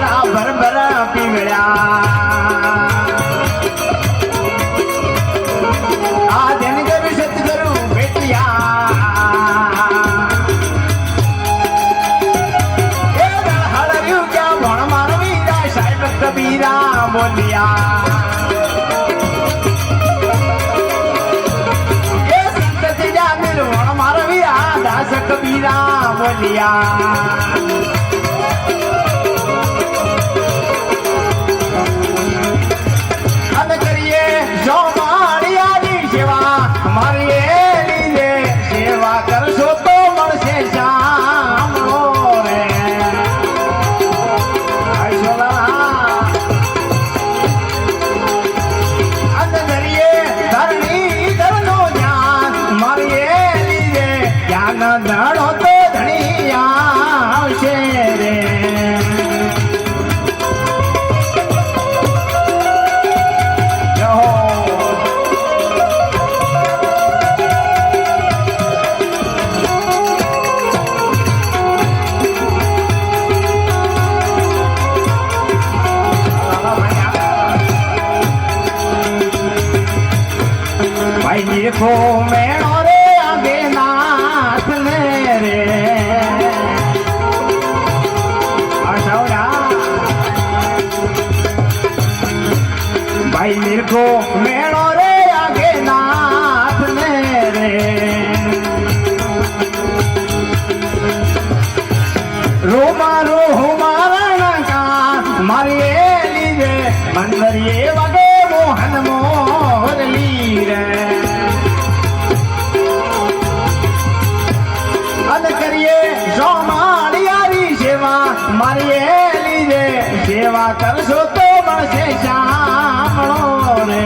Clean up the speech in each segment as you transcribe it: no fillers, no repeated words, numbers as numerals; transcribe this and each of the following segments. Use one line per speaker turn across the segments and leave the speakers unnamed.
મારા ભરભર પીવડ્યા આ ધન કરું સતગુરુ ભેટિયા એ હળર્યું ક્યાં ભણ માનવીરા સાહેબ કબીરા બોલ્યા એ સંત જામીર ભણ માનવીરા દાસ કબીરા બોલ્યા ધણો તો ધણિયા આવશે રે ભાઈ દેખો મેળો રે આગે નાથ ને રે ભાઈ દેખો મેળો રે આગે નાથ ને રે રોમારો મારણ કા મારી લીધે મંદરીએ વગે મોહન મોરલી રે કરીએ સોમાળિયારી સેવા મારી લીધે સેવા કરશો તો મળશે સાંભળો રે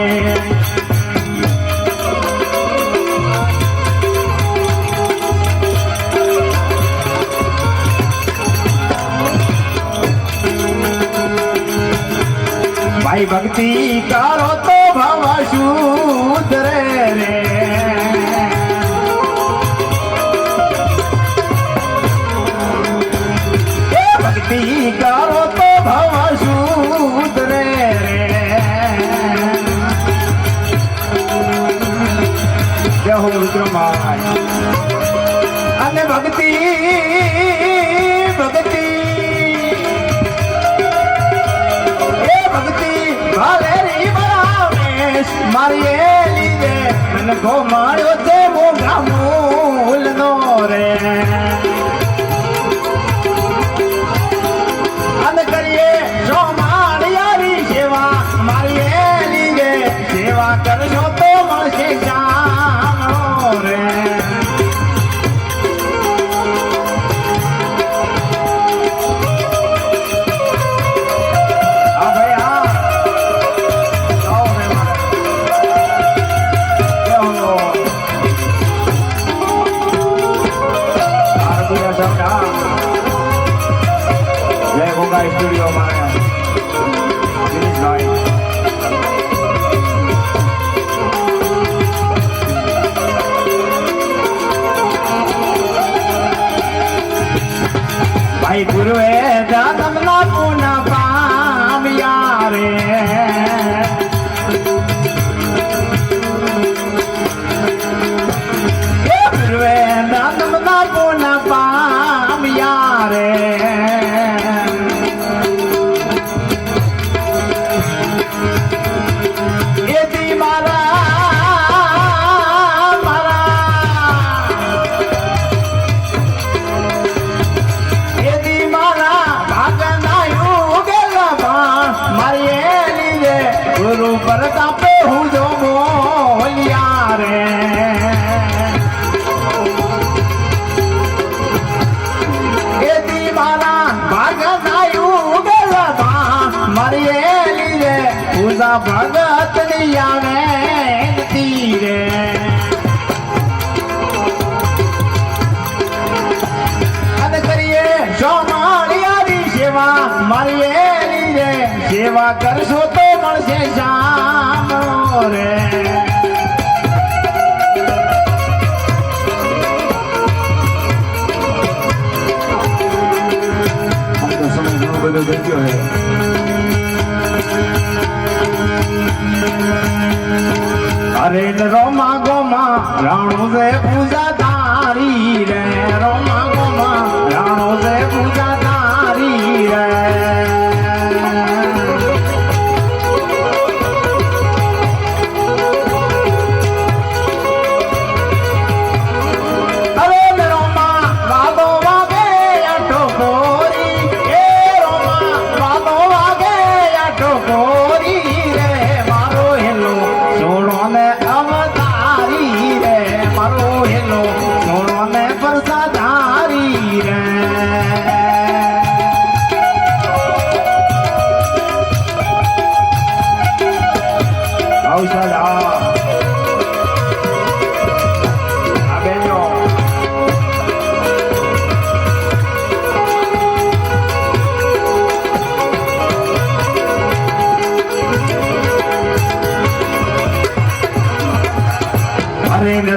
ભાઈ ભક્તિ કરો તો ભવ શુદ્રે રે કરો તો ભવ શુદ્રે રે જય હો રુદ્રમાય અને ભક્તિ ભક્તિ એ ભક્તિ ભાલે રી બરાવેશ મારી એ લીધે મને ગોમાળ્યો છે મોગા મૂલ નો રે કરજો તો મળશે જાણો રે હા ભાઈ હા જય ગોગા સ્ટુડિયો મારે ભાઈ ગુરુએ જન્મના પુન પામ્યા રે ગુરુએ જન્મના પુન પામ્યા રે એથી મારા ગુરુ પ્રતાપે હું જો બોલ્યા રે એથી મારા ભાગ નાયું ગલબા મારી એ લીધે પૂજા ભગત ની આવે તીરે અને કરીએ સોમાળિયારી સેવા મારી એ લીધે સેવા કરશો તો મળશે સાંભળો રે સમય ઘણો બધો બધો જગ્યો હે અરે રોમા ગોમા રાણો સે પૂજા તારી રે રોમા ગોમા રાણો સે પૂજા તારી રે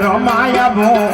રમાયા ભો